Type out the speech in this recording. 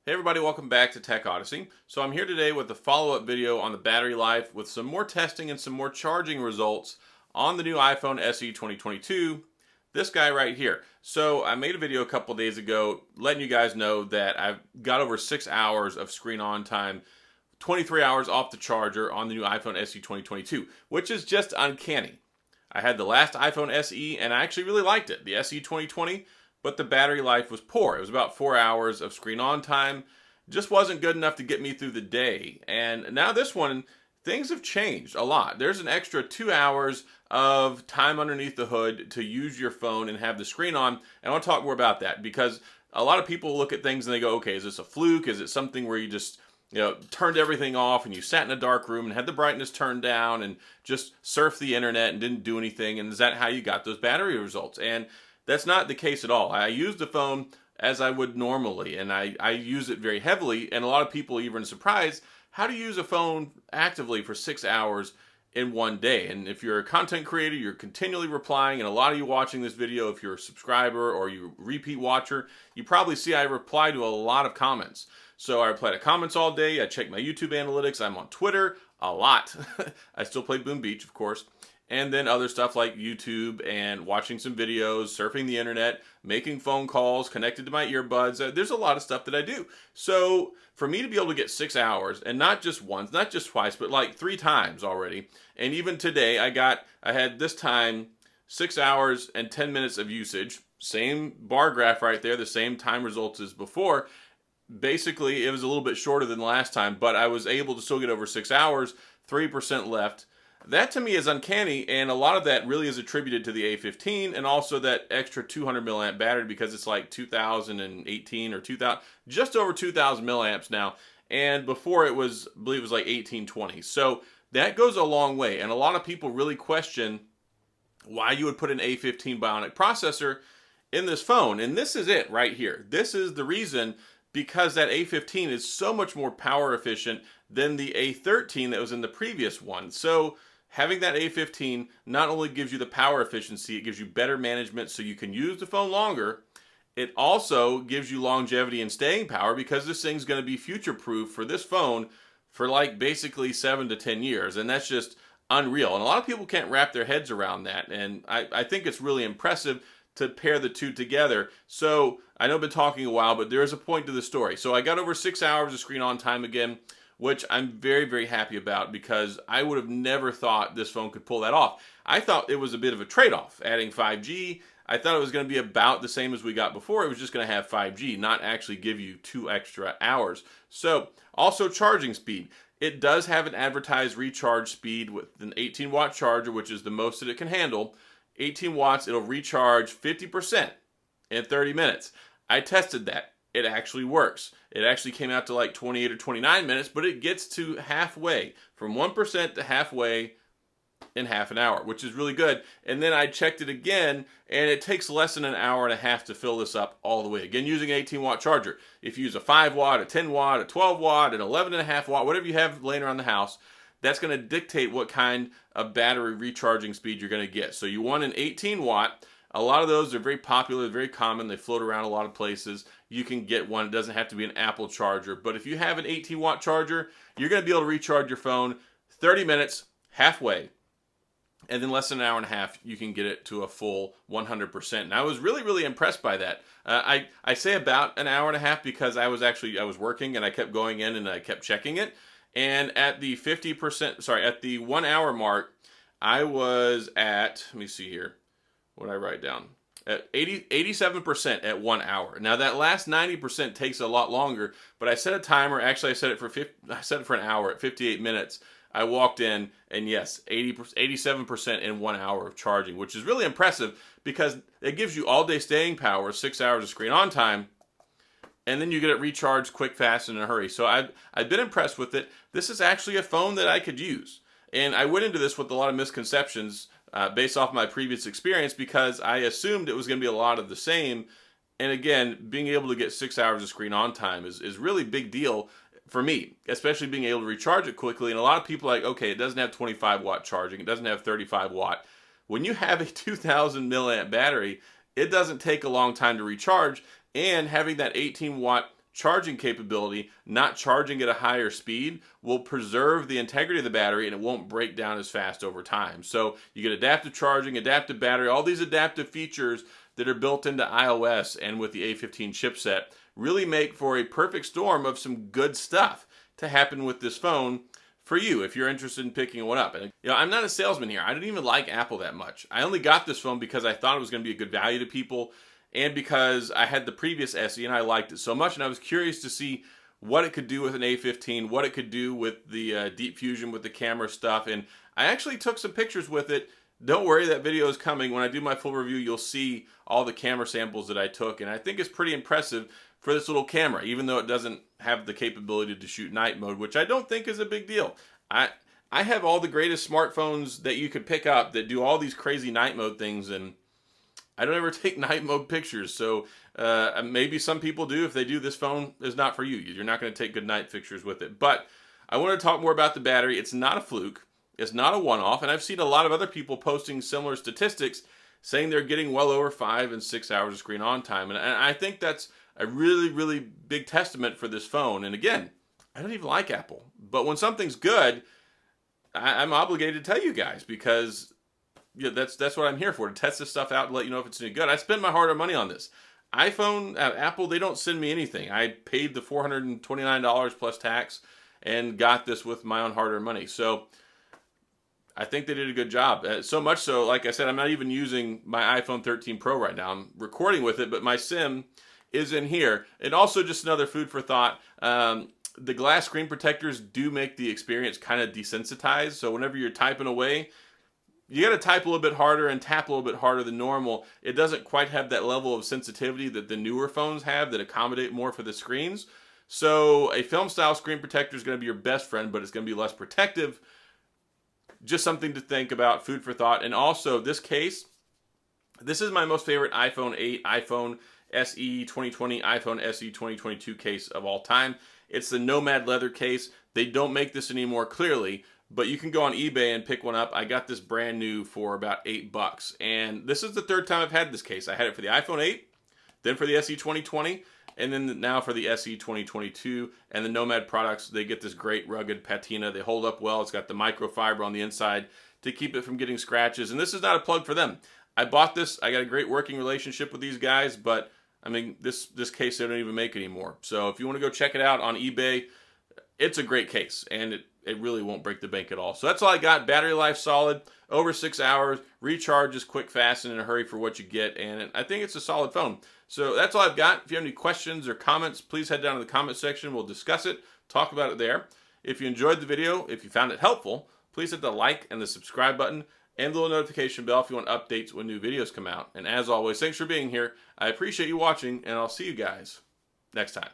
Hey everybody, welcome back to Tech Odyssey. So I'm here today with a follow-up video on the battery life with some more testing and some more charging results on the new iPhone SE 2022, this guy right here. So I made a video a couple days ago letting you guys know that I've got over 6 hours of screen on time, 23 hours off the charger on the new iPhone SE 2022, which is just uncanny. I had the last iPhone SE and I actually really liked it, the SE 2020, but the battery life was poor. It was about 4 hours of screen on time. Just wasn't good enough to get me through the day. And now this one, things have changed a lot. There's an extra 2 hours of time underneath the hood to use your phone and have the screen on. And I want to talk more about that because a lot of people look at things and they go, okay, is this a fluke? Is it something where you just turned everything off and you sat in a dark room and had the brightness turned down and just surfed the internet and didn't do anything? And is that how you got those battery results? And that's not the case at all. I use the phone as I would normally, and I use it very heavily, and a lot of people are even surprised, how do you use a phone actively for 6 hours in one day? And if you're a content creator, you're continually replying, and a lot of you watching this video, if you're a subscriber or you repeat watcher, you probably see I reply to a lot of comments. So I reply to comments all day, I check my YouTube analytics, I'm on Twitter a lot. I still play Boom Beach, of course. And then other stuff like YouTube and watching some videos, surfing the internet, making phone calls, connected to my earbuds. There's a lot of stuff that I do. So for me to be able to get 6 hours, and not just once, not just twice, but like 3 times already. And even today, I had this time 6 hours and 10 minutes of usage. Same bar graph right there, the same time results as before. Basically, it was a little bit shorter than last time, but I was able to still get over 6 hours, 3% left. That to me is uncanny, and a lot of that really is attributed to the A15 and also that extra 200 milliamp battery because it's like 2018 or 2000, just over 2000 milliamps now. And before it was, I believe it was like 1820. So that goes a long way, and a lot of people really question why you would put an A15 Bionic processor in this phone. And this is it right here. This is the reason, because that A15 is so much more power efficient than the A13 that was in the previous one. So having that A15 not only gives you the power efficiency, it gives you better management so you can use the phone longer. It also gives you longevity and staying power because this thing's going to be future-proof for this phone for like basically 7 to 10 years. And that's just unreal. And a lot of people can't wrap their heads around that. And I think it's really impressive to pair the two together. So I know I've been talking a while, but there is a point to the story. So I got over 6 hours of screen on time again, which I'm very, very happy about because I would have never thought this phone could pull that off. I thought it was a bit of a trade-off, adding 5G. I thought it was going to be about the same as we got before. It was just going to have 5G, not actually give you 2 extra hours. So also charging speed. It does have an advertised recharge speed with an 18-watt charger, which is the most that it can handle. 18 watts, it'll recharge 50% in 30 minutes. I tested that. It actually works. It actually came out to like 28 or 29 minutes, but it gets to halfway, from 1% to halfway in half an hour, which is really good. And then I checked it again, and it takes less than an hour and a half to fill this up all the way. Again, using an 18-watt charger. If you use a 5-watt, a 10-watt, a 12-watt, an 11.5-watt, whatever you have laying around the house, that's going to dictate what kind of battery recharging speed you're going to get. So you want an 18-watt. A lot of those are very popular, very common. They float around a lot of places. You can get one. It doesn't have to be an Apple charger. But if you have an 18-watt charger, you're going to be able to recharge your phone 30 minutes, halfway. And then less than an hour and a half, you can get it to a full 100%. And I was really, really impressed by that. I say about an hour and a half because I was working and I kept going in and I kept checking it. And at the 1 hour mark, I was at, let me see here. What did I write down? At 87% at 1 hour. Now that last 90% takes a lot longer, but I set a timer. Actually, I set it for an hour at 58 minutes. I walked in, and yes, 87% in 1 hour of charging, which is really impressive because it gives you all day staying power, 6 hours of screen on time, and then you get it recharged quick, fast, and in a hurry. So I've been impressed with it. This is actually a phone that I could use. And I went into this with a lot of misconceptions based off my previous experience because I assumed it was going to be a lot of the same. And again, being able to get 6 hours of screen on time is really a big deal for me, especially being able to recharge it quickly. And a lot of people are like, okay, it doesn't have 25-watt charging. It doesn't have 35-watt. When you have a 2,000 milliamp battery, it doesn't take a long time to recharge. And having that 18-watt charging capability, not charging at a higher speed, will preserve the integrity of the battery and it won't break down as fast over time. So you get adaptive charging, adaptive battery, all these adaptive features that are built into iOS and with the A15 chipset really make for a perfect storm of some good stuff to happen with this phone for you if you're interested in picking one up. And I'm not a salesman here. I didn't even like Apple that much. I only got this phone because I thought it was going to be a good value to people and because I had the previous SE and I liked it so much, and I was curious to see what it could do with an A15, what it could do with the Deep Fusion with the camera stuff, and I actually took some pictures with it. Don't worry, that video is coming. When I do my full review, you'll see all the camera samples that I took, and I think it's pretty impressive for this little camera, even though it doesn't have the capability to shoot night mode, which I don't think is a big deal. I have all the greatest smartphones that you could pick up that do all these crazy night mode things, and I don't ever take night mode pictures, so maybe some people do. If they do, this phone is not for you. You're not going to take good night pictures with it. But I want to talk more about the battery. It's not a fluke. It's not a one-off, and I've seen a lot of other people posting similar statistics saying they're getting well over 5 and 6 hours of screen on time, and I think that's a really, really big testament for this phone. And again, I don't even like Apple, but when something's good, I'm obligated to tell you guys because that's what I'm here for, to test this stuff out and let you know if it's any good. I spent my hard-earned money on this. iPhone, Apple, they don't send me anything. I paid the $429 plus tax and got this with my own hard-earned money. So I think they did a good job. So much so, like I said, I'm not even using my iPhone 13 Pro right now. I'm recording with it, but my SIM is in here. And also just another food for thought. The glass screen protectors do make the experience kind of desensitized. So whenever you're typing away, you got to type a little bit harder and tap a little bit harder than normal. It doesn't quite have that level of sensitivity that the newer phones have that accommodate more for the screens. So a film style screen protector is going to be your best friend, but it's going to be less protective. Just something to think about, food for thought. And also this case, this is my most favorite iPhone 8, iPhone SE 2020, iPhone SE 2022 case of all time. It's the Nomad leather case. They don't make this anymore, clearly, but you can go on eBay and pick one up. I got this brand new for about $8, and this is the third time I've had this case. I had it for the iPhone 8, then for the SE 2020, and then now for the SE 2022. And the Nomad products, they get this great rugged patina. They hold up well. It's got the microfiber on the inside to keep it from getting scratches. And this is not a plug for them. I bought this. I got a great working relationship with these guys, but I mean, this case they don't even make anymore. So if you want to go check it out on eBay, it's a great case, and it really won't break the bank at all. So that's all I got. Battery life solid, over 6 hours. Recharge is quick, fast, and in a hurry for what you get, and I think it's a solid phone. So that's all I've got. If you have any questions or comments, please head down to the comment section. We'll discuss it, talk about it there. If you enjoyed the video, if you found it helpful, please hit the like and the subscribe button and the little notification bell if you want updates when new videos come out. And as always, thanks for being here. I appreciate you watching, and I'll see you guys next time.